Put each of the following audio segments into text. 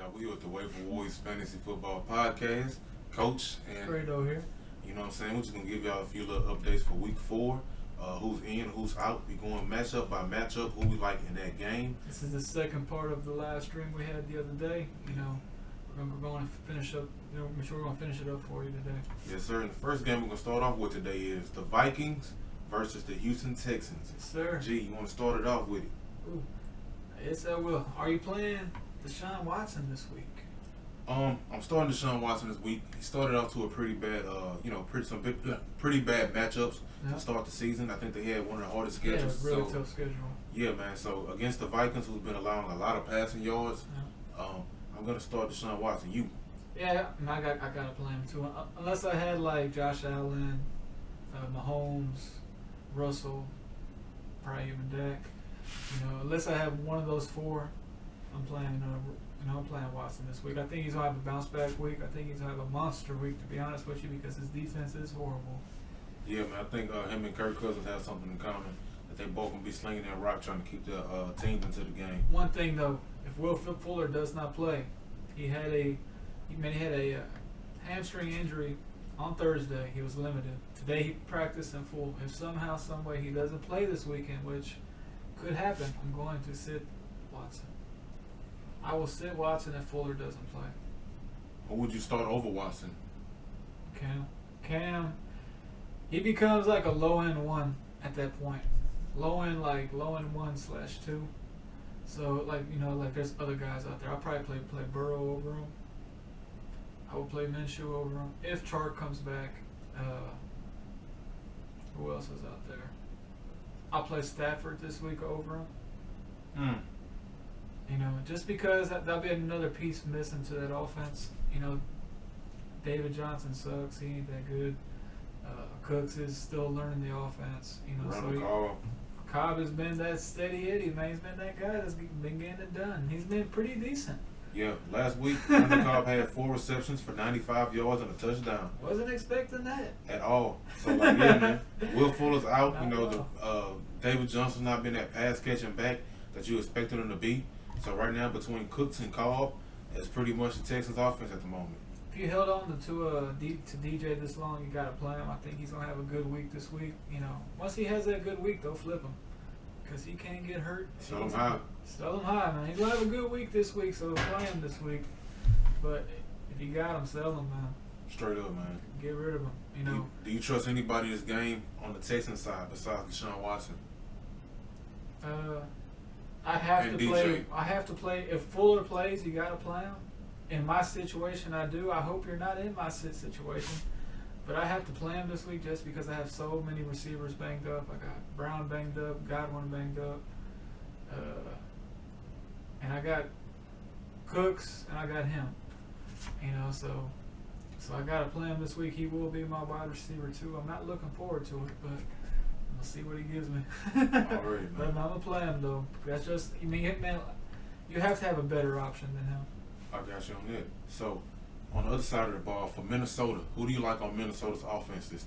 y'all. We with the Waffle Warriors Fantasy Football Podcast. Coach and Fredo here. you know what I'm saying? We're just gonna give y'all a few little updates for week 4. Who's in, who's out. We going matchup by matchup, who we like in that game. This is the second part of the live stream we had the other day. We're going to finish up. I'm sure we're going to finish it up for you today. Yes, sir. And the first game we're gonna start off with today is the Vikings versus the Houston Texans. Yes, sir. G, you want to start it off with it? Ooh. Yes, I will. Are you playing Deshaun Watson this week? I'm starting Deshaun Watson this week. He started off to a pretty bad, pretty bad matchups to start the season. I think they had one of the hardest schedules. Yeah, really tough schedule. Yeah, man. So against the Vikings, who's been allowing a lot of passing yards, I'm gonna start Deshaun Watson. You? Yeah, I gotta play him too. Unless I had like Josh Allen, Mahomes, Russell, probably even Dak. Unless I have one of those four, I'm playing. I'm playing Watson this week. I think he's gonna have a bounce back week. I think he's gonna have a monster week, to be honest with you, because his defense is horrible. Yeah, man. I think him and Kirk Cousins have something in common. That they both gonna be slinging that rock, trying to keep the teams into the game. One thing though, if Will Fuller does not play, he had a hamstring injury on Thursday. He was limited. Today he practiced in full. If somehow, some way he doesn't play this weekend, which could happen, I'm going to sit Watson. I will sit Watson if Fuller doesn't play. Who would you start over Watson? Cam, he becomes like a low end one at that point. Low end 1/2. So like there's other guys out there. I'll probably play Burrow over him. I will play Minshew over him. If Chark comes back, who else is out there? I'll play Stafford this week over him. Just because that'll be another piece missing to that offense. David Johnson sucks. He ain't that good. Cooks is still learning the offense. Cobb has been that steady Eddie, man. He's been that guy that's been getting it done. He's been pretty decent. Yeah, last week, Cobb had 4 receptions for 95 yards and a touchdown. Wasn't expecting that. At all. So, yeah, man. Will Fuller's out. David Johnson's not been that pass-catching back that you expected him to be. So, right now, between Cooks and Cobb, it's pretty much the Texans' offense at the moment. If you held on to DJ this long, you got to play him. I think he's going to have a good week this week. Once he has that good week, they'll flip him. Because he can't get hurt. Sell him high. Sell him high, man. He's going to have a good week this week, so play him this week. But if you got him, sell him, man. Straight up, man. Get rid of him. Do you trust anybody in this game on the Texans side besides Deshaun Watson? I have and to DJ. play. I have to play. If Fuller plays, you got to play him. In my situation, I do. I hope you're not in my situation. But I have to play him this week just because I have so many receivers banged up. I got Brown banged up, Godwin banged up, and I got Cooks, and I got him. So I got to play him this week. He will be my wide receiver too. I'm not looking forward to it, but we'll see what he gives me. Already, man. But I'm gonna play him though. That's just, man, you have to have a better option than him. I got you on that. So, on the other side of the ball, for Minnesota, who do you like on Minnesota's offense this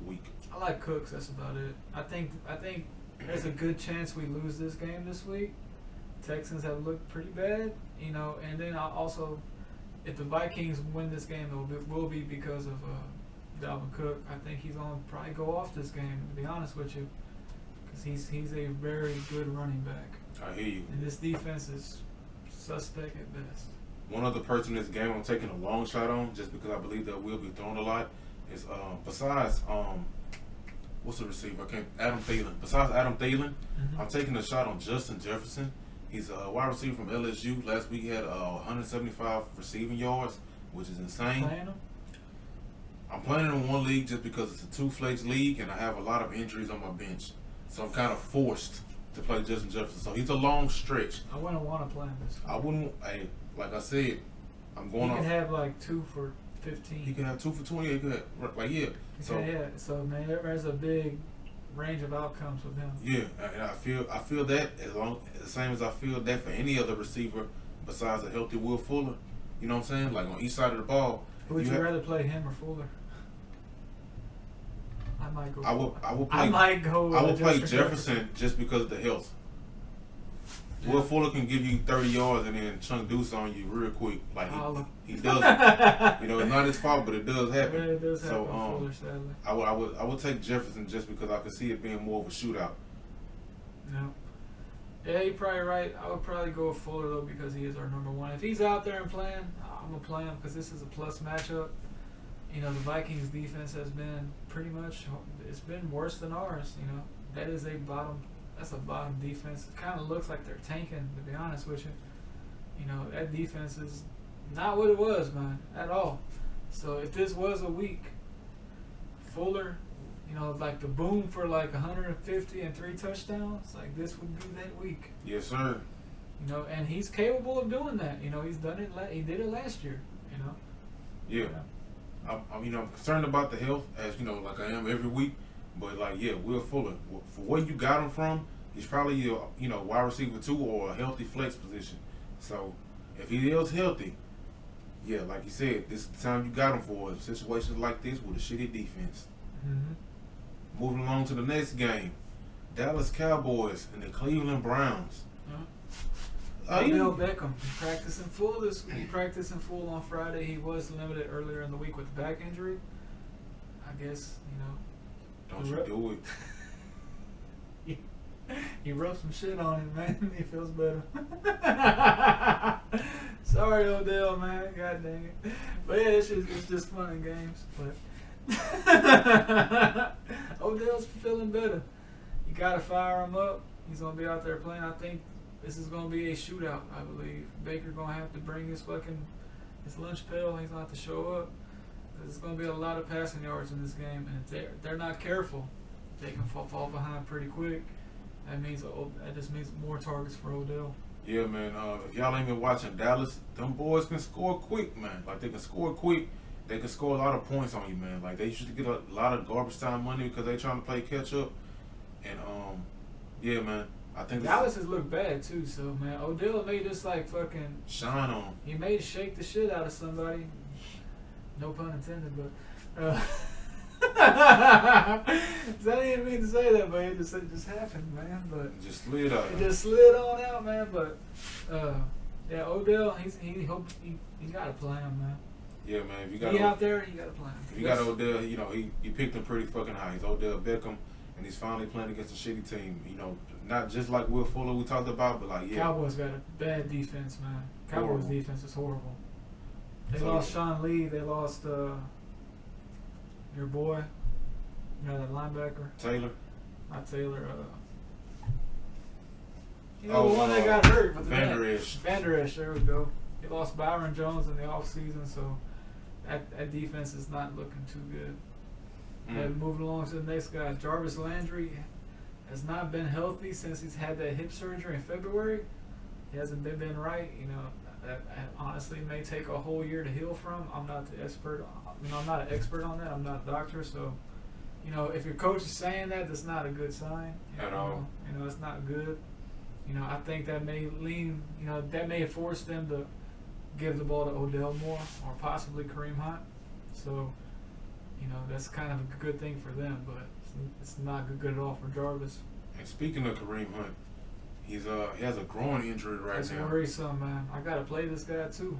week? I like Cooks. That's about it. I think there's a good chance we lose this game this week. Texans have looked pretty bad, and then if the Vikings win this game, it will be because of Dalvin Cook. I think he's going to probably go off this game, to be honest with you, because he's a very good running back. I hear you. And this defense is suspect at best. One other person in this game I'm taking a long shot on, just because I believe that will be thrown a lot, is besides what's the receiver? Adam Thielen. Besides Adam Thielen, I'm taking a shot on Justin Jefferson. He's a wide receiver from LSU. Last week he had 175 receiving yards, which is insane. Playing him? I'm playing in one league just because it's a 2-flex league, and I have a lot of injuries on my bench, so I'm kind of forced to play Justin Jefferson. So he's a long stretch. I wouldn't want to play him this week. I wouldn't. Like I said, I'm going off. He can have like 2 for 15. He can have 2 for 20. He could have, So man, there's a big range of outcomes with him. Yeah, and I feel that the same as I feel that for any other receiver besides a healthy Will Fuller. You know what I'm saying? Like on each side of the ball. Would you rather play him or Fuller? I might go. I will play. I might go. I will play Jefferson just because of the health. Yeah. Will Fuller can give you 30 yards and then chunk deuce on you real quick. Like he does. You know, it's not his fault, but it does happen. Yeah, it does happen. Fuller, sadly. I would take Jefferson just because I could see it being more of a shootout. No. Yeah, you're probably right. I would probably go with Fuller though because he is our number one. If he's out there and playing, I'm gonna play him because this is a plus matchup. You know, the Vikings defense has been pretty much, it's been worse than ours. You know, that's a bottom defense. It kind of looks like they're tanking, to be honest with you. You know, that defense is not what it was, man, at all. So if this was a week, Fuller, you know, like the boom for like 150 and 3 touchdowns, like this would be that week. Yes, sir. You know, and he's capable of doing that. You know, he's done it. He did it last year. You know. Yeah. I'm concerned about the health, as you know, like I am every week. But like, yeah, Will Fuller, for where you got him from, he's probably your, wide receiver 2 or a healthy flex position. So if he is healthy, yeah, like you said, this is the time you got him for situations like this with a shitty defense. Mm-hmm. Moving along to the next game, Dallas Cowboys and the Cleveland Browns. Odell Beckham practicing full this week. He practiced in full on Friday. He was limited earlier in the week with a back injury. I guess, Don't you do it. He rubbed some shit on him, man. He feels better. Sorry, Odell, man. God dang it. But yeah, it's just fun and games. But Odell's feeling better. You got to fire him up. He's going to be out there playing. I think this is going to be a shootout, I believe. Baker going to have to bring his lunch pail. He's going to have to show up. There's going to be a lot of passing yards in this game. And if they're not careful, they can fall behind pretty quick. That just means more targets for Odell. Yeah, man. If y'all ain't been watching Dallas, them boys can score quick, man. Like, they can score quick. They can score a lot of points on you, man. Like, they used to get a lot of garbage time money because they trying to play catch up. And, yeah, man. I think Dallas has looked bad, too. So, man, Odell made this, like, fucking... shine on. He made shake the shit out of somebody. No pun intended, but... I didn't mean to say that, but it just happened, man. But it just slid out. It just slid on out, man. But yeah, Odell, he got to play him, man. Yeah, man. If you got out there, you got to play him. If you got Odell, he picked him pretty fucking high. He's Odell Beckham, and he's finally playing against a shitty team. Not just like Will Fuller we talked about, but like Cowboys got a bad defense, man. Cowboys defense is horrible. They lost Sean Lee. They lost. Your boy, that linebacker. Taylor. Not Taylor. The one that got hurt. Van Der Esch. Van Der Esch, there we go. He lost Byron Jones in the offseason, so that defense is not looking too good. And moving along to the next guy, Jarvis Landry has not been healthy since he's had that hip surgery in February. He hasn't been right. That honestly may take a whole year to heal from. I'm not the expert. I'm not an expert on that. I'm not a doctor, so if your coach is saying that, that's not a good sign. At all. It's not good. I think that may lean. That may force them to give the ball to Odell more, or possibly Kareem Hunt. So, that's kind of a good thing for them, but it's not good at all for Jarvis. And speaking of Kareem Hunt, he has a groin injury right now. That's worrisome, man. I gotta play this guy too.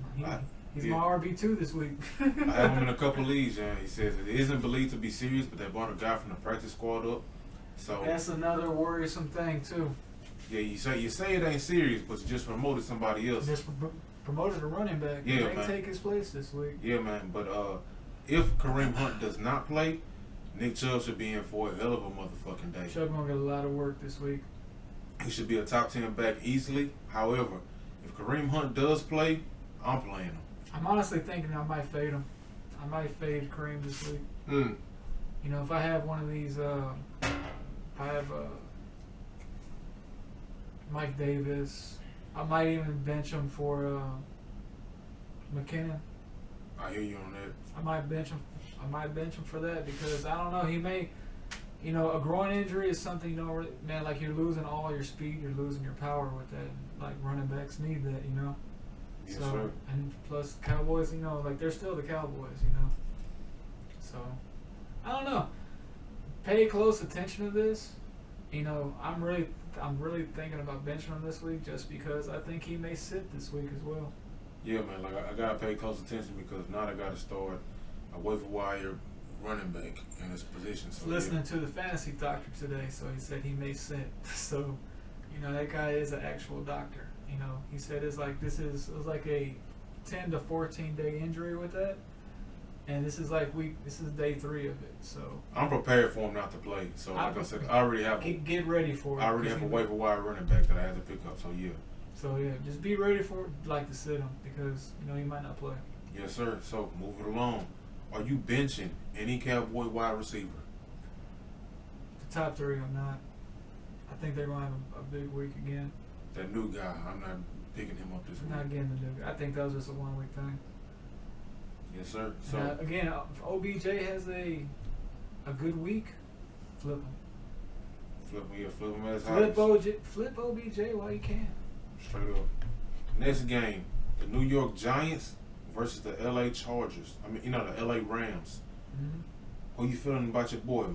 He's my RB2 this week. I have him in a couple leagues, and he says it isn't believed to be serious, but they brought a guy from the practice squad up. So that's another worrisome thing too. Yeah, you say it ain't serious, but you just promoted somebody else. Just promoted a running back. Yeah, man. Take his place this week. Yeah, man. But if Kareem Hunt does not play, Nick Chubb should be in for a hell of a motherfucking day. Chubb gonna get a lot of work this week. He should be a top 10 back easily. However, if Kareem Hunt does play, I'm playing him. I'm honestly thinking I might fade him. I might fade Kareem this week. If I have one of these, if I have Mike Davis, I might even bench him for McKinnon. I hear you on that. I might bench him for that because I don't know. He may, a groin injury is something man. Like you're losing all your speed, you're losing your power with that. Like running backs need that, Yes, so, sir. and plus Cowboys, they're still the Cowboys, So, I don't know. Pay close attention to this. I'm really I'm really thinking about benching him this week just because I think he may sit this week as well. Yeah, man. Like I gotta pay close attention because now I gotta start a waiver wire running back in his position. So Listening to the fantasy doctor today, so he said he may sit. So, that guy is an actual doctor. He said it was like a 10 to 14 day injury with that, and this is day 3 of it. So I'm prepared for him not to play. So like I said, I already have get ready for it. I already have a waiver wire running back that I had to pick up. So yeah. So yeah, just be ready for it. Like to sit him because he might not play. Yes, sir. So move it along. Are you benching any Cowboy wide receiver? The top 3, I'm not. I think they're going to have a big week again. That new guy, I'm not picking him up this week. Not getting the new guy. I think that was just a 1 week thing. Yes, sir. So again, if OBJ has a good week, flip him. Flip him as high. Flip OBJ while you can. Straight up. Next game, the New York Giants versus the LA Chargers. The LA Rams. Mm-hmm. How you feeling about your boy,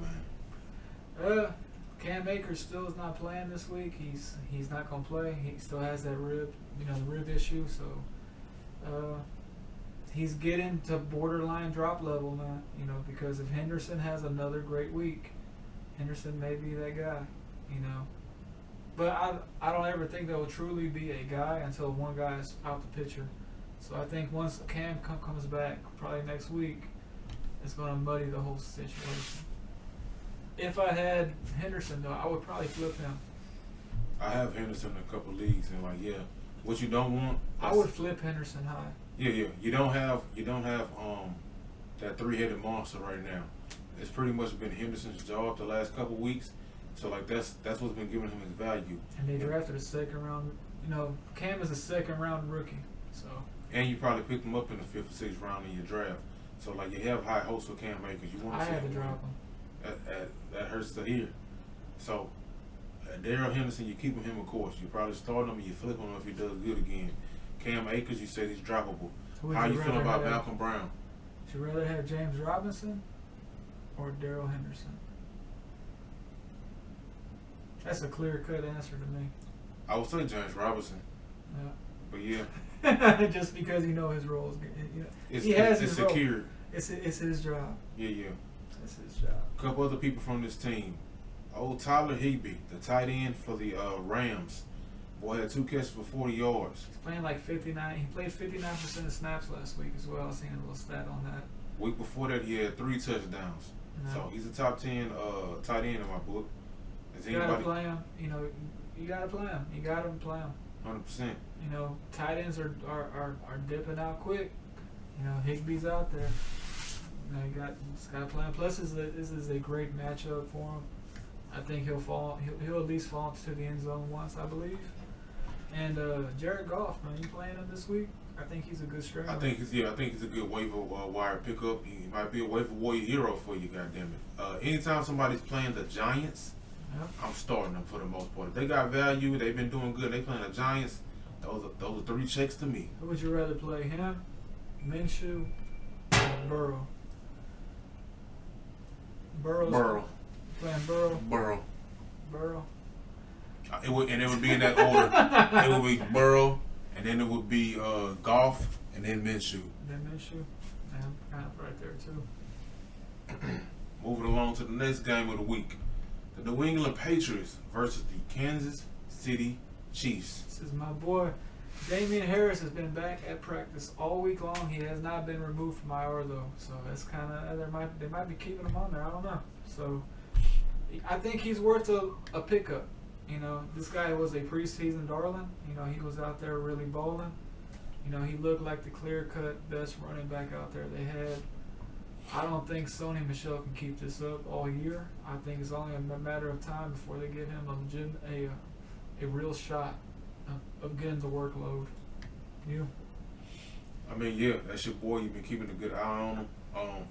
man? Cam Akers still is not playing this week. He's not gonna play. He still has that rib issue. So he's getting to borderline drop level now. Because if Henderson has another great week, Henderson may be that guy. But I don't ever think there will truly be a guy until one guy is out the picture. So I think once Cam comes back, probably next week, it's going to muddy the whole situation. If I had Henderson, though, I would probably flip him. I have Henderson in a couple leagues, and what you don't want. I would flip Henderson high. Yeah. You don't have that 3-headed monster right now. It's pretty much been Henderson's job the last couple weeks. So that's what's been giving him his value. And they drafted a 2nd round. Cam is a 2nd round rookie. So. And you probably picked him up in the 5th or 6th round in your draft. So you have high hopes for Cam Akers. You want to see I had him to drop him. That hurts to hear. So Darrell Henderson, you're keeping him, of course. You probably starting him and you flip him if he does good again. Cam Akers, you said he's droppable. How you feel about Malcolm Brown? Would you rather have James Robinson or Darrell Henderson? That's a clear-cut answer to me. I would say James Robinson. Yeah. But yeah. Just because his role is he has his secure. It's his job. Yeah. It's his job. A couple other people from this team. Old Tyler Higbee, the tight end for the Rams. Boy had 2 catches for 40 yards. He's playing like 59. He played 59% of snaps last week as well. I seen a little stat on that. Week before that, he had 3 touchdowns. No. So he's a top 10 tight end in my book. You gotta play him. You gotta play him. You gotta play him. 100%. Tight ends are dipping out quick. Higbee's out there. You gotta play him. Plus, this is a great matchup for him. I think he'll at least fall into the end zone once, I believe. And Jared Goff, man, you playing him this week? I think he's a good straight. I think he's a good waiver wire pickup. He might be a waiver wire hero for you, goddammit. Anytime somebody's playing the Giants, yep, I'm starting them for the most part. If they got value, they've been doing good. They playing the Giants. Those are 3 checks to me. Who would you rather play, him, Minshew, or Burrow? Burrow. Playing Burrow. Burrow. It would be in that order. It would be Burrow, and then it would be Goff, and then Minshew. Yeah, I'm kind of right there too. Moving along to the next game of the week, the New England Patriots versus the Kansas City Chiefs. This is my boy. Damian Harris has been back at practice all week long. He has not been removed from IR though, so that's kind of they might be keeping him on there. I don't know. So I think he's worth a pickup. This guy was a preseason darling. He was out there really balling. He looked like the clear-cut best running back out there they had. I don't think Sony Michel can keep this up all year. I think it's only a matter of time before they get him a real shot of getting the workload. You? Yeah, that's your boy. You've been keeping a good eye on him.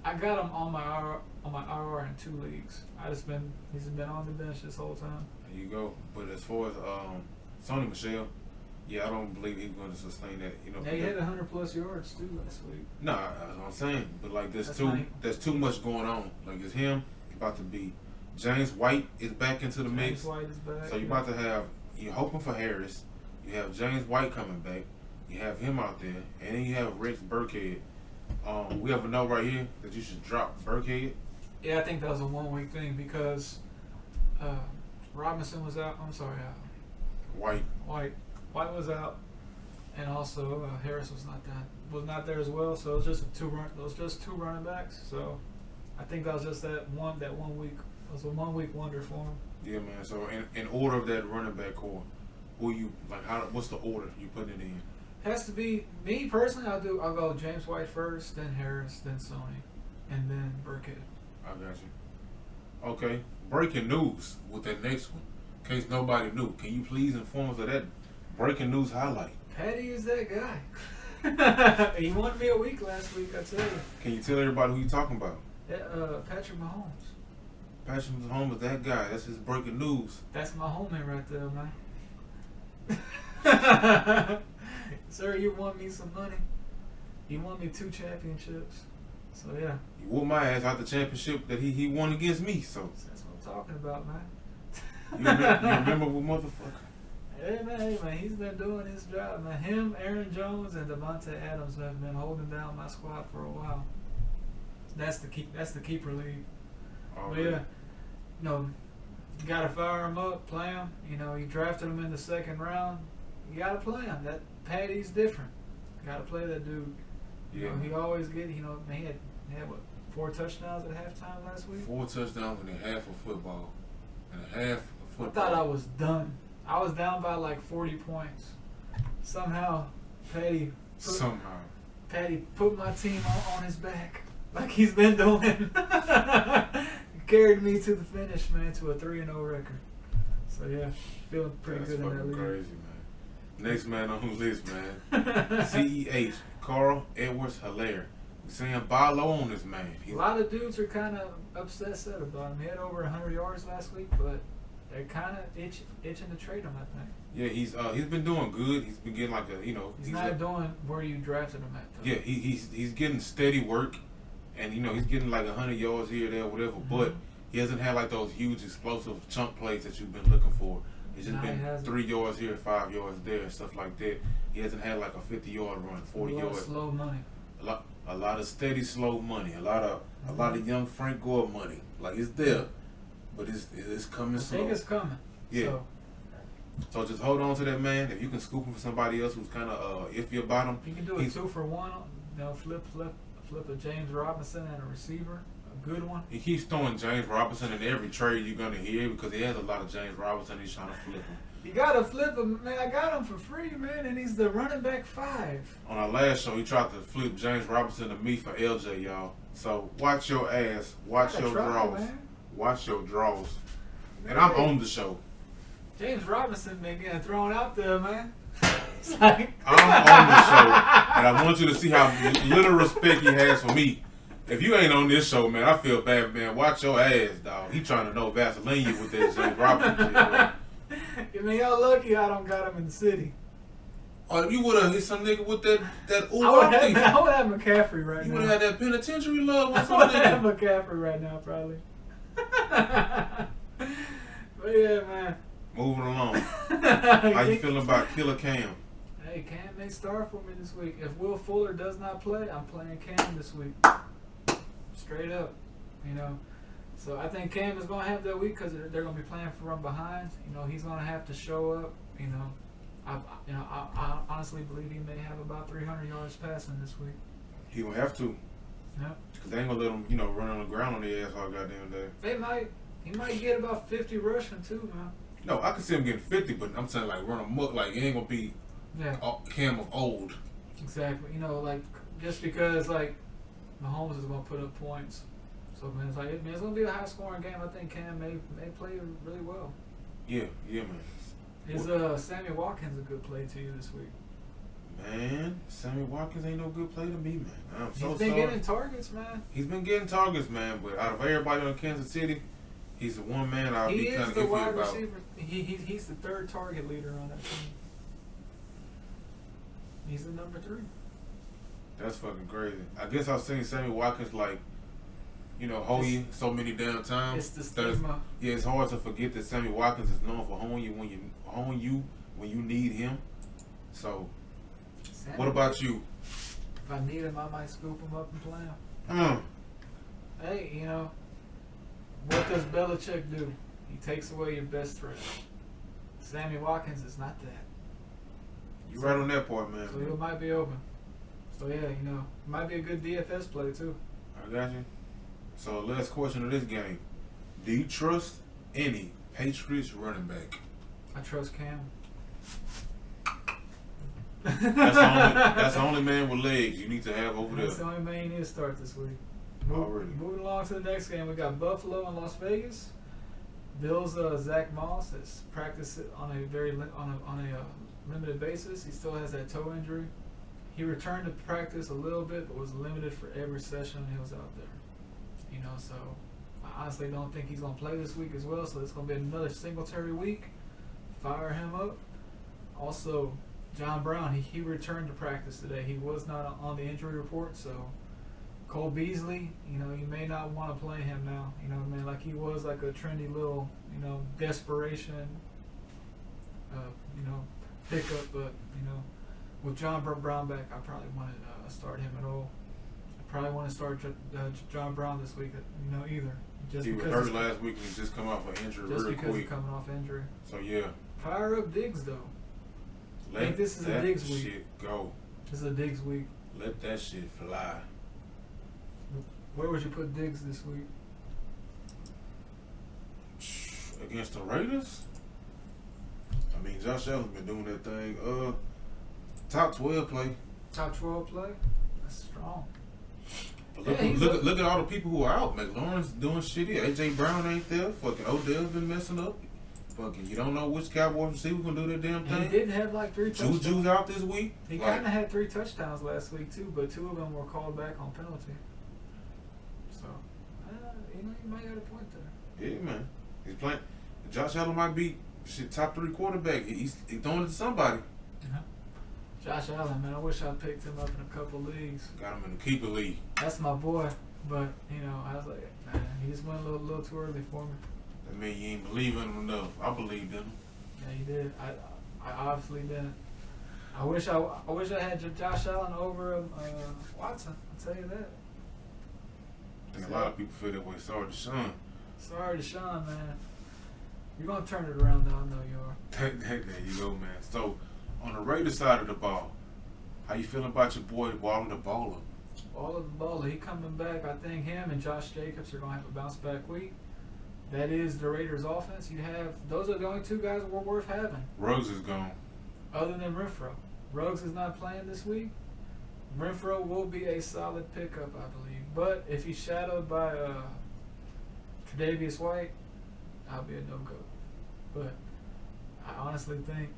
I got him on my IR in 2 leagues. He's been on the bench this whole time. There you go. But as far as Sony Michel, I don't believe he's going to sustain that. He had 100+ yards too last week. No, that's what I'm saying. But there's too much going on. It's him about to be James White is back into the mix. James White is back. So you're about to have, you're hoping for Harris. You have James White coming back. You have him out there. And then you have Rex Burkhead. We have a note right here that you should drop Burkhead. Yeah, I think that was a 1 week thing because Robinson was out. I'm sorry, White was out, and also Harris was not there as well. So it was just two running backs. So I think that was just that 1 week. It was a 1 week wonder for him. Yeah, man. So in order of that running back core, who you like? What's the order you putting it in? Has to be me personally. I'll go James White first, then Harris, then Sony, and then Burkhead. I got you. Okay. Breaking news with that next one. In case nobody knew, can you please inform us of that breaking news highlight? Patty is that guy. He won me a week last week, I tell you. Can you tell everybody who you talking about? Patrick Mahomes. Patrick Mahomes is that guy. That's his breaking news. That's my homie right there, man. Sir, you won me some money. You won me 2 championships. So, yeah. You whooped my ass out the championship that he won against me, so. That's what I'm talking about, man. You remember what motherfucker? Hey, man, he's been doing his job, man. Him, Aaron Jones, and Devontae Adams have been holding down my squad for a while. That's the keeper league. But, yeah, you got to fire him up, play him. You drafted him in the 2nd round. You got to play him. That Patty's different. You got to play that dude. Yeah. He always get. He had what, 4 touchdowns at halftime last week. 4 touchdowns and a half of football. I thought I was done. I was down by like 40 points. Somehow, Patty put my team on his back like he's been doing. Carried me to the finish, man, to a 3-0 record. So yeah, feeling pretty good in that league. Crazy, man. Next man on the list, man. CEH, Carl Edwards Hilaire. We're saying buy low on this man. A lot of dudes are kind of upset about him. He had over 100 yards last week, but they're kind of itching to trade him, I think. Yeah, he's been doing good. He's been getting like He's not doing where you drafted him at, though. Yeah, he's getting steady work, and he's getting like 100 yards here, there, whatever. Mm-hmm. But he hasn't had like those huge explosive chunk plays that you've been looking for. It's just been 3 yards here, 5 yards there, stuff like that. He hasn't had like a 50-yard run, 40 yards. Slow money. A lot of steady, slow money. A lot of young Frank Gore money. Like it's there, but it's coming slow. I think it's coming. Yeah. So just hold on to that man. If you can scoop him for somebody else who's kind of iffy about him, you can do a 2-for-1. Flip a James Robinson and a receiver, a good one. He keeps throwing James Robinson in every trade you're gonna hear because he has a lot of James Robinson. He's trying to flip him. You gotta flip him, man. I got him for free, man, and he's the running back 5. On our last show, he tried to flip James Robinson to me for LJ, y'all. So watch your ass, watch your draws, watch your draws. And I'm on the show. James Robinson been getting thrown out there, man. It's like I'm on the show, and I want you to see how little respect he has for me. If you ain't on this show, man, I feel bad, man. Watch your ass, dog. He trying to know Vaseline you with that James Robinson shit, bro. I mean, y'all lucky I don't got him in the city. Oh, you would have hit some nigga with that I would have McCaffrey right now. You would have had that penitentiary love with I some would nigga. have McCaffrey right now, probably. But yeah, man. Moving along. How you feeling about Killer Cam? Hey, Cam may start for me this week. If Will Fuller does not play, I'm playing Cam this week. Straight up, So I think Cam is going to have that week because they're going to be playing from behind. He's going to have to show up. I honestly believe he may have about 300 yards passing this week. He will have to. Yep. Because they ain't going to let him, run on the ground on the ass all goddamn day. He might get about 50 rushing too, man. No, I can see him getting 50, but I'm saying like run him up. Like it ain't going to be Cam of old. Exactly. Just because Mahomes is going to put up points. So, man, it's going to be a high-scoring game. I think Cam may play really well. Yeah, man. Is Sammy Watkins a good play to you this week? Man, Sammy Watkins ain't no good play to me, man. I'm so sorry. He's been getting targets, man. He's been getting targets, man. But out of everybody on Kansas City, he's the one man I'll be kind of iffy about. Receiver. He's the 3rd target leader on that team. He's the number 3. That's fucking crazy. I guess I've seen Sammy Watkins hold you so many damn times. It's the stigma. It's hard to forget that Sammy Watkins is known for holding you when you need him. So, what about you? If I need him, I might scoop him up and play him. Hey, what does Belichick do? He takes away your best threat. Sammy Watkins is not that. You're right on that part, man. So he might be open. So yeah, it might be a good DFS play too. I got you. So last question of this game: do you trust any Patriots running back? I trust Cam. That's the only man with legs you need to have over there. That's the only man you need to start this week. Already. Moving along to the next game, we got Buffalo and Las Vegas. Bills Zach Moss has practiced on a limited basis. He still has that toe injury. He returned to practice a little bit, but was limited for every session he was out there. So I honestly don't think he's going to play this week as well. So it's going to be another Singletary week. Fire him up. Also, John Brown, he returned to practice today. He was not on the injury report, so Cole Beasley, you may not want to play him now. Like he was like a trendy little, desperation, pickup. But, with John Brown back, I probably wouldn't start him at all. I probably want to start John Brown this week, either. He was hurt last week and he just come off an injury just real because quick. he's coming off injury. So, yeah. Fire up Diggs, though. I think this is a Diggs week. Shit go. This is a Diggs week. Let that shit fly. Where would you put Diggs this week? Against the Raiders? I mean, Josh Allen's been doing that thing. Top 12 play. Top 12 play? That's strong. Look at all the people who are out. McLaurin's doing shitty. AJ Brown ain't there. Fucking Odell's been messing up. Fucking, you don't know which Cowboys receiver gonna do that damn thing. He didn't have like 3 touchdowns. Juju's out this week. He kind of had 3 touchdowns last week too, but 2 of them were called back on penalty. So, you might have a point there. Yeah, man. He's playing. Josh Allen might be top 3 quarterback. He's throwing it to somebody. Yeah. Josh Allen, man, I wish I picked him up in a couple leagues. Got him in the keeper league. That's my boy, but I was like, man, he just went a little too early for me. That mean you ain't believe in him enough. I believed in him. Yeah, you did. I obviously didn't. I wish I had Josh Allen over Watson. I'll tell you that. I think a lot of people feel that way. Sorry, Deshaun. Sorry, Deshaun, man. You're gonna turn it around, though. I know you are. There you go, man. So, on the Raiders side of the ball, how you feeling about your boy Waffle the Baller? Waffle the Baller, he coming back. I think him and Josh Jacobs are gonna have a bounce back week. That is the Raiders' offense. Those are the only 2 guys that were worth having. Ruggs is gone. Other than Renfro. Ruggs is not playing this week. Renfro will be a solid pickup, I believe. But if he's shadowed by Tre'Davious White, I'll be a no-go. But I honestly think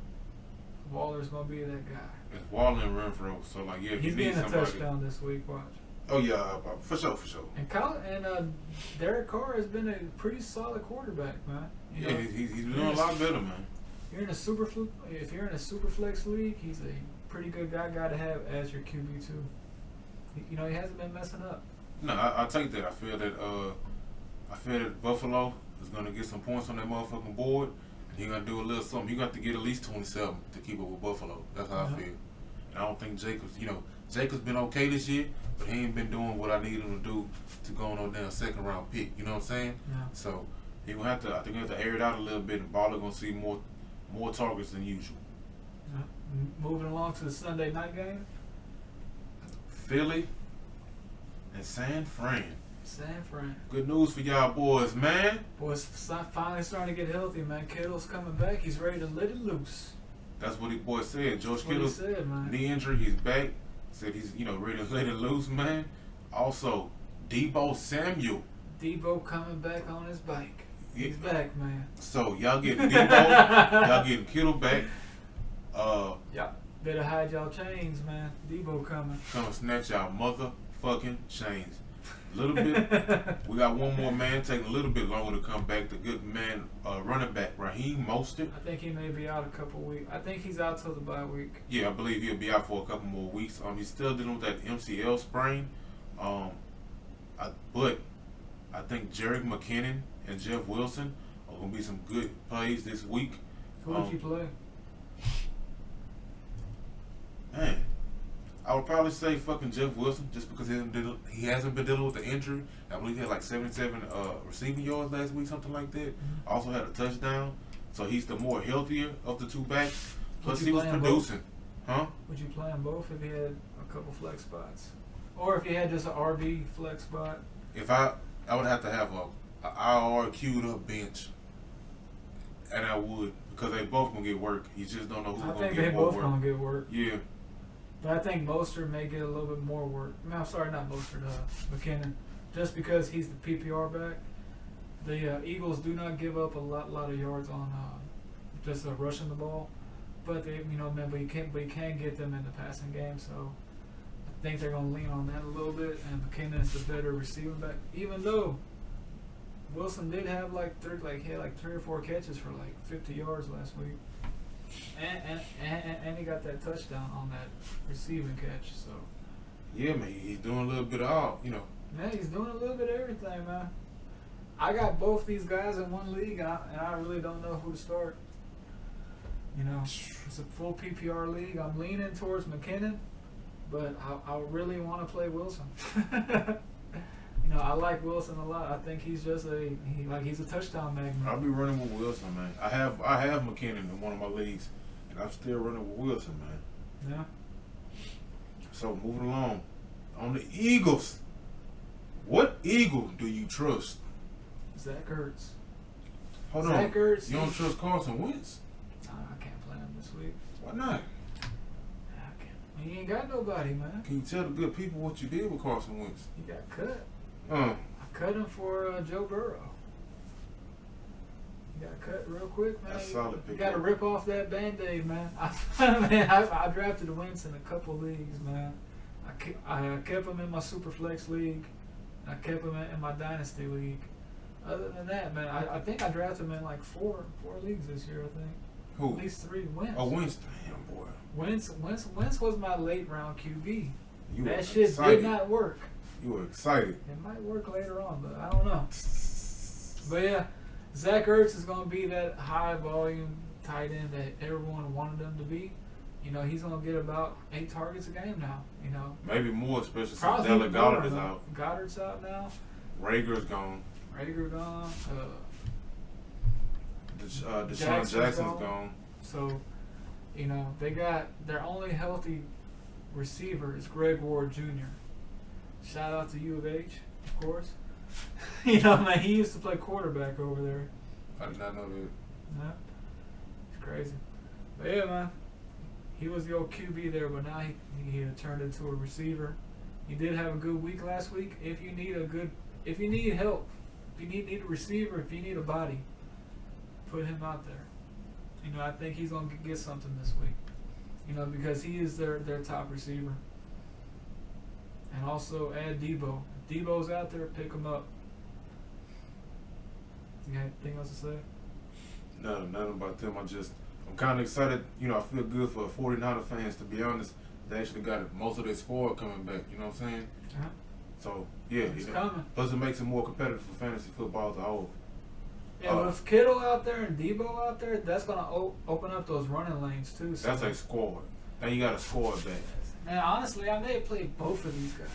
Waller's going to be that guy. It's Waller and Renfro. So, like, yeah, if he's you need getting a somebody. touchdown this week, watch. Oh, yeah, for sure. And Derek Carr has been a pretty solid quarterback, man. He's doing a lot better, man. If you're in a super flex league, he's a pretty good guy to have as your QB2. He hasn't been messing up. No, I take that. I feel that Buffalo is gonna get some points on that motherfucking board. And he's gonna do a little something. He got to get at least 27 to keep up with Buffalo. That's how I feel. And I don't think Jacobs been okay this year, but he ain't been doing what I need him to do to go on no damn 2nd round pick. You know what I'm saying? Yeah. So I think we have to air it out a little bit, and Baller gonna see more targets than usual. Moving along to the Sunday night game. Philly and San Fran. Good news for y'all boys, man. Boys finally starting to get healthy, man. Kittle's coming back. He's ready to let it loose. That's what the boy said. George Kittle, man. Knee injury, he's back. Said he's ready to let it loose, man. Also, Deebo Samuel. Deebo coming back on his bike. He's back, man. So y'all getting Deebo, y'all getting Kittle back. Yeah. Better hide y'all chains, man. Deebo coming. Come snatch y'all motherfucking chains. A little bit. We got one more man taking a little bit longer to come back. The good man, running back Raheem Mostert. I think he may be out a couple weeks. I think he's out till the bye week. Yeah, I believe he'll be out for a couple more weeks. He's still dealing with that MCL sprain. But I think Jerick McKinnon and Jeff Wilson are going to be some good plays this week. Who would you play? Man, I would probably say fucking Jeff Wilson just because he hasn't been dealing with the injury. I believe he had like 77 receiving yards last week, something like that. Mm-hmm. Also had a touchdown. So he's the more healthier of the two backs. Plus Would he you was play 'em producing. Huh? Would you play them both if he had a couple flex spots? Or if he had just an RB flex spot? If I would have to have a IR queued up bench. And I would, because they both gonna get work. You just don't know who's I gonna think get they more both work. gonna get work. Yeah. But I think Mostert may get a little bit more work. I'm sorry, not Mostert, McKinnon. Just because he's the PPR back. The Eagles do not give up a lot of yards on just rushing the ball. But they, but you can get them in the passing game. So I think they're gonna lean on that a little bit. And McKinnon is the better receiving back, even though Wilson did have he had like 3 or 4 catches for like 50 yards last week, and he got that touchdown on that receiving catch. So Yeah, man, he's doing a little bit of all, yeah, he's doing a little bit of everything, man. I got both these guys in one league, and I really don't know who to start. It's a full PPR league. I'm leaning towards McKinnon, but I really want to play Wilson. I like Wilson a lot. I think he's just he's a touchdown magnet. I'll be running with Wilson, man. I have McKinnon in one of my leagues, and I'm still running with Wilson, man. Yeah. So moving along, on the Eagles, what Eagle do you trust? Zach Ertz. Hold Zach on, Ertz, you don't trust Carson Wentz? I can't play him this week. Why not? I can't. He ain't got nobody, man. Can you tell the good people what you did with Carson Wentz? He got cut. Uh, I cut him for Joe Burrow. He got cut real quick, man. That's solid You pick got to up. rip off that Band-Aid, man. I drafted Wentz in a couple leagues, man. I kept him in my Superflex league. I kept him in my Dynasty league. Other than that, man, I think I drafted him in like four leagues this year, I think. who? At least 3 Wentz. Oh, Wentz. Damn, boy. Wentz was my late round QB. You were That shit excited. did not work. You were excited. It might work later on, but I don't know. But yeah, Zach Ertz is going to be that high volume tight end that everyone wanted him to be. He's going to get about 8 targets a game now. Maybe more, especially since Probably Della more, Goddard is man. out. Goddard's out now. Rager's gone. Rager gone. Deshaun Jackson's Jackson's gone. gone. So, they got their only healthy receiver is Greg Ward Jr. Shout out to U of H, of course. Man, he used to play quarterback over there. I did not know that. Yeah, it's crazy. But yeah, man, he was the old QB there, but now he turned into a receiver. He did have a good week last week. If you need help, if you need a receiver, if you need a body, put him out there. I think he's gonna get something this week. Because he is their top receiver. And also add Debo. If Debo's out there, pick him up. You got anything else to say? No, nothing about them. I'm kind of excited. I feel good for 49er fans, to be honest. They actually got most of their squad coming back. You know what I'm saying? Uh-huh. So, yeah. It's coming. Plus, it makes it more competitive for fantasy football as a whole. Yeah, with Kittle out there and Debo out there, that's going to open up those running lanes, too. So. That's a squad. Now you got a squad back. And honestly, I may have played both of these guys.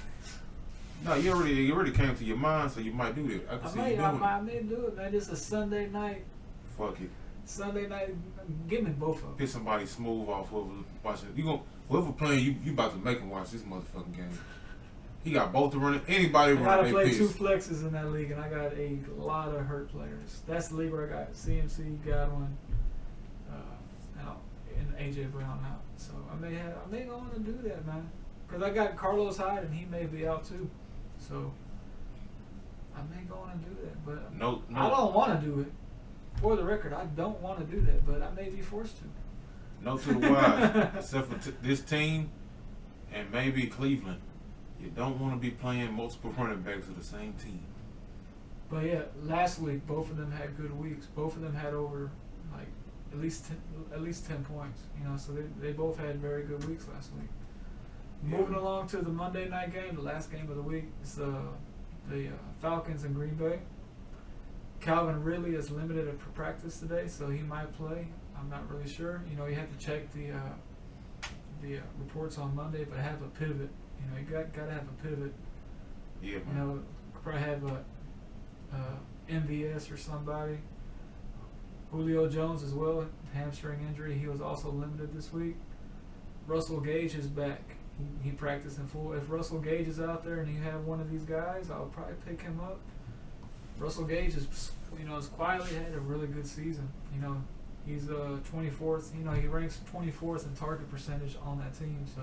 No, you already came to your mind, so you might do that. I can see you doing I may do it, man. It's a Sunday night. it. Fuck it. Sunday night, give me both of them. Piss somebody smooth off whoever watching it. Whoever playing, you about to make him watch this motherfucking game. He got both the running. Anybody I gotta running, play they 2 piss. flexes in that league, and I got a lot of hurt players. That's the league where I got CMC, Godwin, and AJ Brown out. So I may go on and do that, man. Because I got Carlos Hyde, and he may be out too. So I may go on and do that, but No. I don't want to do it. For the record, I don't want to do that, but I may be forced to. No to the wise. Except for this team and maybe Cleveland. You don't want to be playing multiple running backs of the same team. But yeah, last week both of them had good weeks. Both of them had over at least 10 points. So they both had very good weeks last week. Yeah. Moving along to the Monday night game, the last game of the week, it's the the Falcons in Green Bay. Calvin Ridley is limited for practice today, so he might play. I'm not really sure. You know, you have to check the reports on Monday, but have a pivot. You know, you got to have a pivot. Yeah, man. You know, probably have a MVS or somebody. Julio Jones as well, hamstring injury. He was also limited this week. Russell Gage is back. He practiced in full. If Russell Gage is out there and you have one of these guys, I'll probably pick him up. Russell Gage is, you know, has quietly had a really good season. You know, he's 24th. You know, he ranks 24th in target percentage on that team. So,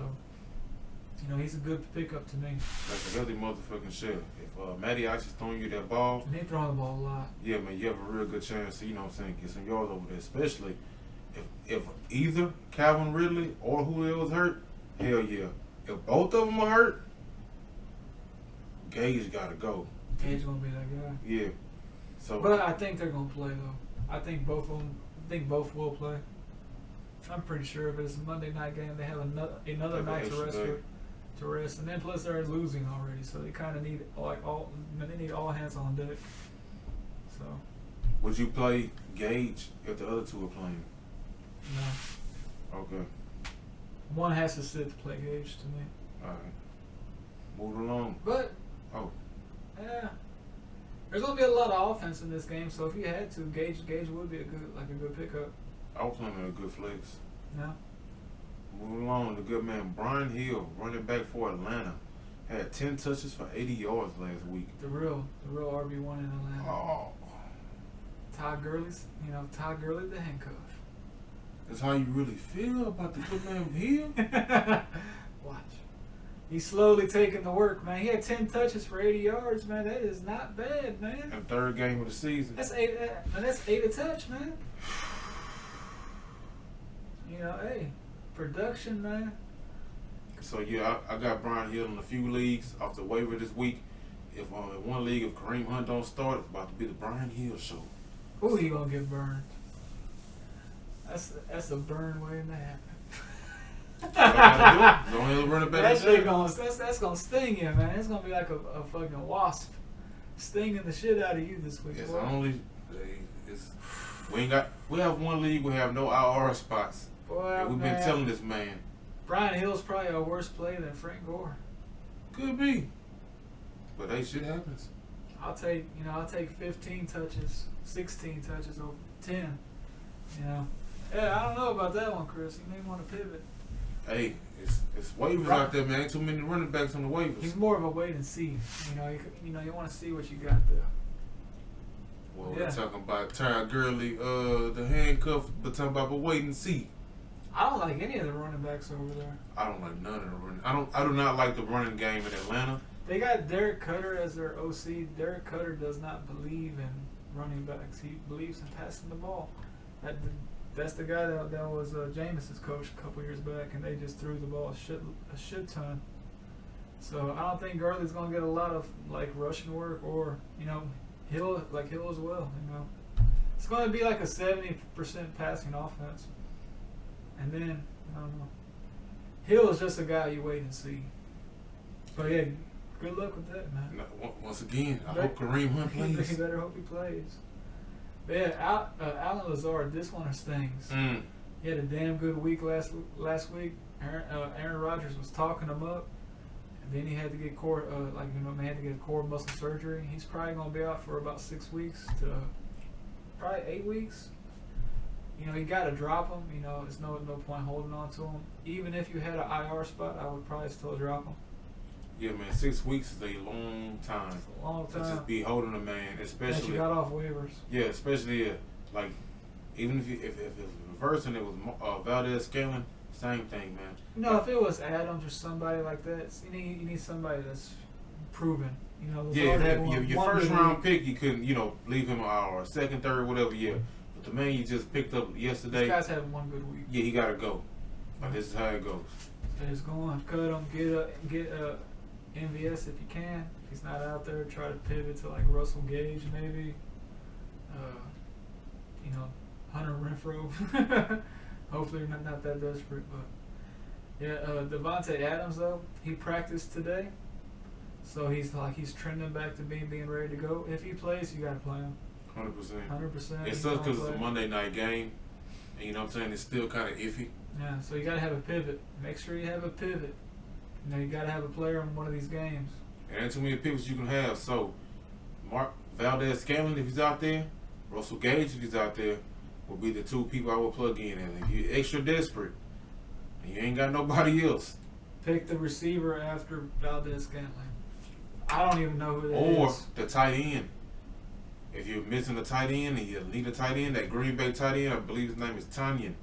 you know, he's a good pickup to me. That's a healthy motherfucking shit. If Matty Ice is throwing you that ball, and they throwing the ball a lot. Yeah, man, you have a real good chance to, you know what I'm saying, get some yards over there. Especially if either Calvin Ridley or Julio is hurt, hell yeah. If both of them are hurt, Gage got to go. Gage gonna be that guy. Yeah. So, but I think they're gonna play though. I think both of them. I think both will play. I'm pretty sure if it's a Monday night game, they have another night to rest, and then plus they're losing already, so they kind of need they need all hands on deck. So. Would you play Gage if the other two are playing? No. Okay. One has to sit to play Gage to me. All right. Move along. But. Oh. Yeah. There's gonna be a lot of offense in this game, so if you had to, Gage would be a good pickup. I was playing a good flex. No. Moving along, the good man Brian Hill, running back for Atlanta, had 10 touches for 80 yards last week. The real RB1 in Atlanta. Oh. Todd Gurley the handcuff. That's how you really feel about the good man Hill? Watch. He's slowly taking the work, man. He had 10 touches for 80 yards, man. That is not bad, man. And third game of the season. That's eight a touch, man. You know, hey, production, man. So yeah, I got Brian Hill in a few leagues off the waiver this week. If in one league, if Kareem Hunt don't start, it's about to be the Brian Hill show. Who he gonna get burned? That's a burn waiting to happen. That's gonna sting you, man. It's gonna be like a fucking wasp stinging the shit out of you this week. It's only we have one league we have no IR spots. Boy, we've been telling this man. Brian Hill's probably a worse play than Frank Gore. Could be, but hey, shit happens. I'll take 15 touches, 16 touches over 10. You know, yeah, I don't know about that one, Chris. You may want to pivot. Hey, it's waivers out there, man. Ain't too many running backs on the waivers. He's more of a wait and see. You want to see what you got there. Well, we're talking about Todd Gurley, the handcuff, but talking about wait and see. I don't like any of the running backs over there. I don't like none of the running. I do not like the running game in Atlanta. They got Derek Cutter as their OC. Derek Cutter does not believe in running backs. He believes in passing the ball. That's the guy that was Jameis's coach a couple years back, and they just threw the ball a shit ton. So I don't think Gurley's gonna get a lot of like rushing work or Hill as well. It's gonna be like a 70% passing offense, and then I don't know. Hill is just a guy you wait and see. But yeah, good luck with that, man. Once again, I hope Kareem Hunt plays. You better hope he plays. But yeah, Alan Lazard, this one stings. He had a damn good week last week. Aaron Rodgers was talking him up, and then he had to get core muscle surgery. He's probably gonna be out for about 6 weeks to probably 8 weeks. You got to drop him. It's no point holding on to him. Even if you had an IR spot, I would probably still drop him. Yeah, man, 6 weeks is a long time. It's a long time. To just be holding a man, especially. That you got off waivers. Yeah, especially like even if it's reverse and it was Valdez Scanlon, same thing, man. If it was Adams or somebody like that, you need somebody that's proven. Your first round pick, you couldn't leave him an hour, second, third, whatever. Yeah, but the man you just picked up yesterday. This guy's having one good week. Yeah, he gotta go. Like, this is how it goes. Just go on, cut him, get MVS if you can. If he's not out there, try to pivot to like Russell Gage maybe. Hunter Renfrow. Hopefully you're not that desperate, but yeah. Devontae Adams though, he practiced today, So he's trending back to being ready to go. If he plays, you got to play him. 100%. 100%. It sucks because it's a Monday night game, and you know what I'm saying. It's still kind of iffy. Yeah. So you got to have a pivot. Make sure you have a pivot. You know, you got to have a player in one of these games. And ain't too many pivots you can have. So Mark Valdez-Scantling, if he's out there, Russell Gage, if he's out there, will be the two people I will plug in. And if you're extra desperate and you ain't got nobody else, pick the receiver after Valdez-Scantling. I don't even know who that is. Or the tight end. If you're missing a tight end and you need a tight end, that Green Bay tight end, I believe his name is Tanyan.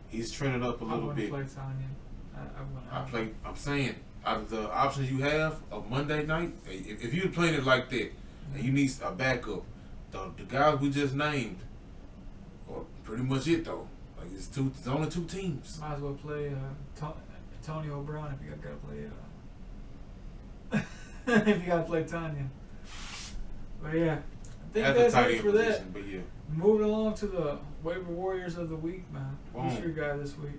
He's trending up a little bit. I wouldn't play Tanyan. I'm saying, out of the options you have of Monday night, if you're playing it like that and you need a backup, the guys we just named are pretty much it though. Like it's only two teams. Might as well play Antonio Brown if you got to play. If you got to play Tanyan. But yeah, I think that's it for that. But yeah. Moving along to the waiver warriors of the week, man. Who's Boom. your guy this week?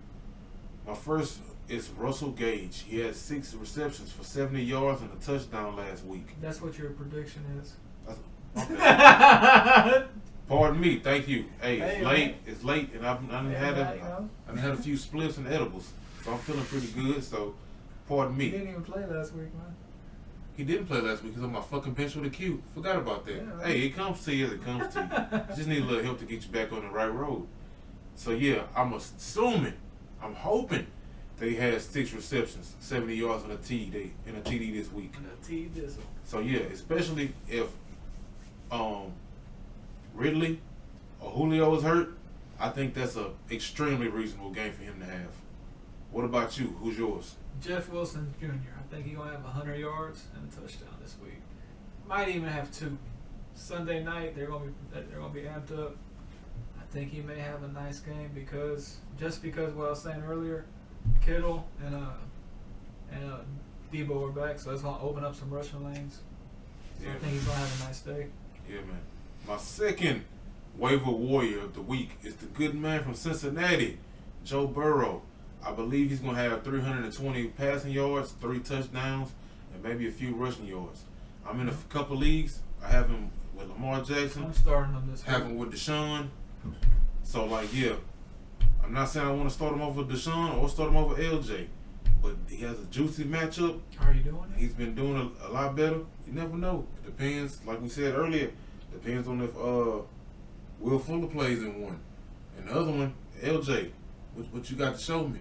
My first is Russell Gage. He had 6 receptions for 70 yards and a touchdown last week. That's what your prediction is. Pardon me. Thank you. Hey, it's late. Man. It's late, and I had a few spliffs and edibles, so I'm feeling pretty good. So, pardon me. He didn't even play last week, man. He didn't play last week because on my fucking bench with a Q. Forgot about that. Yeah, hey, it comes to you as it comes to you. You just need a little help to get you back on the right road. So yeah, I'm hoping that he has 6 receptions, 70 yards and a TD this week. And a T Dizzle. So yeah, especially if Ridley or Julio is hurt, I think that's a extremely reasonable game for him to have. What about you? Who's yours? Jeff Wilson Jr. I think he's gonna have 100 yards and a touchdown this week. Might even have 2. Sunday night they're gonna be amped up. I think he may have a nice game because what I was saying earlier, Kittle and Debo are back, so it's gonna open up some rushing lanes. So Yeah, I think he's gonna have a nice day. Yeah, man. My second waiver warrior of the week is the good man from Cincinnati, Joe Burrow. I believe he's going to have 320 passing yards, 3 touchdowns, and maybe a few rushing yards. I'm in a couple leagues. I have him with Lamar Jackson. I'm starting him this week. Have him with Deshaun. So, yeah. I'm not saying I want to start him over Deshaun or start him over LJ, but he has a juicy matchup. Are you doing it? He's been doing a lot better. You never know. It depends, like we said earlier, depends on if Will Fuller plays in one. And the other one, LJ, what you got to show me?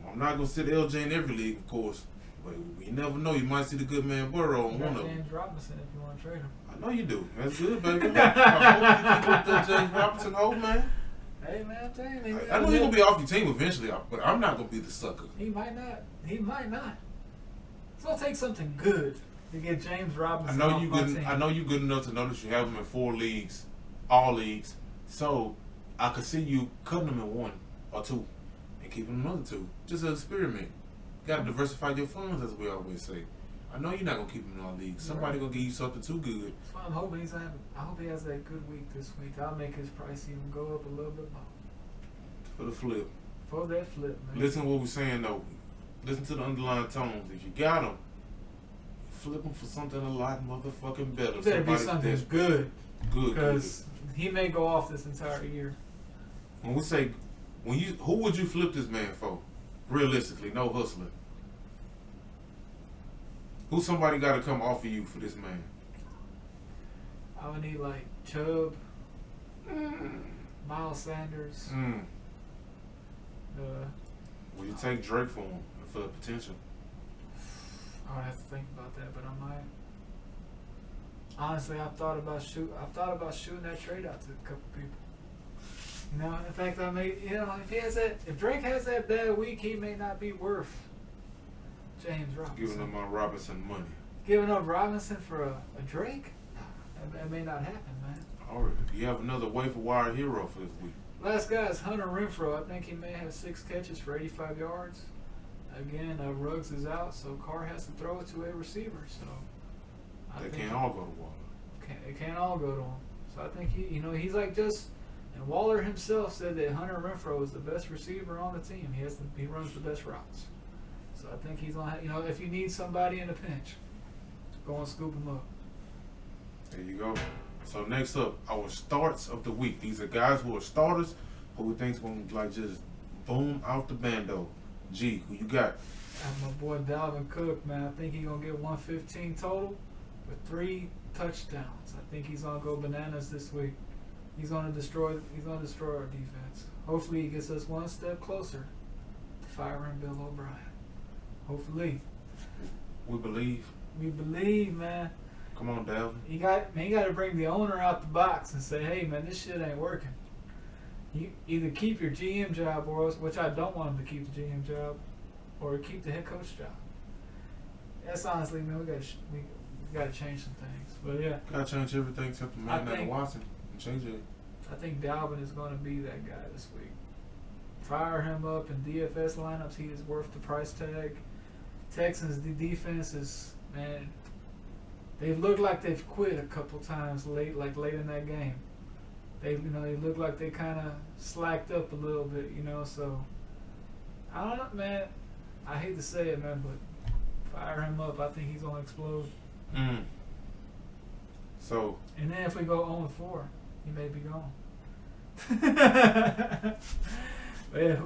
I'm not going to sit LJ in every league, of course, but you never know. You might see the good man Burrow on one of them. James Robinson if you want to trade him. I know you do. That's good, baby. I hope you keep up that James Robinson old man. Hey, man, I'm telling you. I know he's going to be off your team eventually, but I'm not going to be the sucker. He might not. It's going to take something good to get James Robinson off my team. I know you good enough to know that you have him in 4 leagues, all leagues, so I could see you cutting him in 1 or 2. Keeping another 2, just an experiment. You gotta diversify your funds, as we always say. I know you're not gonna keep him in all leagues. Somebody gonna give you something too good. That's why I'm hoping I hope he has that good week this week. I'll make his price even go up a little bit more. For the flip. For that flip, man. Listen to what we're saying though. Listen to the underlying tones. If you got him, flip him for something a lot motherfucking better. It better be something good. Good. Because he may go off this entire year. When we say who would you flip this man for? Realistically, no hustling. Who somebody got to come offer you for this man? I would need like Chubb, Miles Sanders. Would you take Drake for him for the potential? I would have to think about that, but I might. Honestly, I've thought about shooting that trade out to a couple people. You know, in fact, if Drake has that bad week, he may not be worth James Robinson. Giving up my Robinson money. Giving up Robinson for a Drake? That may not happen, man. All right. You have another waiver wire hero for this week. Last guy is Hunter Renfrow. I think he may have 6 catches for 85 yards. Again, Ruggs is out, so Carr has to throw it to a receiver. So They can't all go to Waller. It can't all go to him. So I think he's like just. And Waller himself said that Hunter Renfrow is the best receiver on the team. He runs the best routes. So I think he's on. If you need somebody in a pinch, Go and scoop him up. There you go. So next up, our starts of the week. These are guys who are starters, who we think's gonna like just boom out the bando. G, who you got? My boy Dalvin Cook, man. I think he's gonna get 115 total with 3 touchdowns. I think he's gonna go bananas this week. He's gonna destroy our defense. Hopefully, he gets us one step closer to firing Bill O'Brien. Hopefully. We believe. We believe, man. Come on, Dalvin. He got to bring the owner out the box and say, hey, man, this shit ain't working. You either keep your GM job, or else, which I don't want him to keep the GM job, or keep the head coach job. That's honestly, man, we got to change some things. But yeah, Gotta change everything except the man out of Watson and change it. I think Dalvin is going to be that guy this week. Fire him up in DFS lineups. He is worth the price tag. Texans, the defense is, man, they look like they've quit a couple times late in that game. They look like they kind of slacked up a little bit, so I don't know, man. I hate to say it, man, but fire him up. I think he's going to explode. So. And then if we go 0-4, he may be gone. But yeah,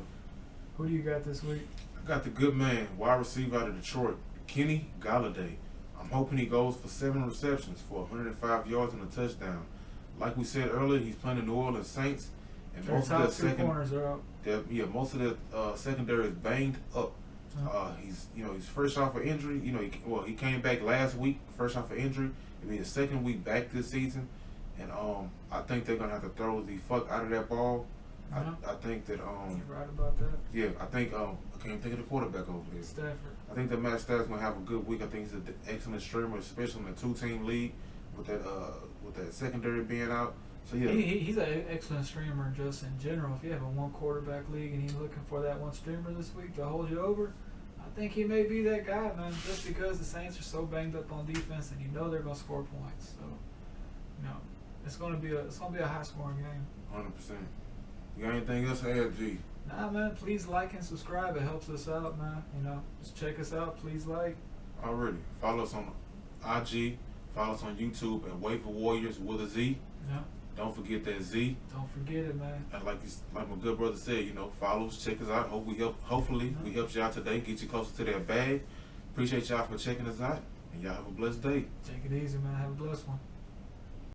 who do you got this week? I got the good man, wide receiver out of Detroit, Kenny Galladay. I'm hoping he goes for 7 receptions for 105 yards and a touchdown. Like we said earlier, he's playing the New Orleans Saints, and Their most top of their two corners are out. most of their secondary is banged up. He's fresh off of injury. He came back last week, fresh off of injury. It'll be the second week back this season, and I think they're gonna have to throw the fuck out of that ball. I think that You're right about that. yeah, I think I can't think of the quarterback over there. Stafford. I think that Matt Stafford's gonna have a good week. I think he's an excellent streamer, especially in a 2-team league with that secondary being out. So yeah, he's an excellent streamer just in general. If you have a 1 quarterback league and he's looking for that one streamer this week to hold you over, I think he may be that guy, man. Just because the Saints are so banged up on defense and they're gonna score points. So it's gonna be a high scoring game. 100%. You got anything else to add, G? Nah, man. Please like and subscribe. It helps us out, man. Just check us out. Please like. Already. Follow us on IG. Follow us on YouTube at Waffle Warriors with a Z. Yeah. Don't forget that Z. Don't forget it, man. And like my good brother said, follow us, check us out. Hopefully we helped y'all today, get you closer to that bag. Appreciate y'all for checking us out, and y'all have a blessed day. Take it easy, man. Have a blessed one.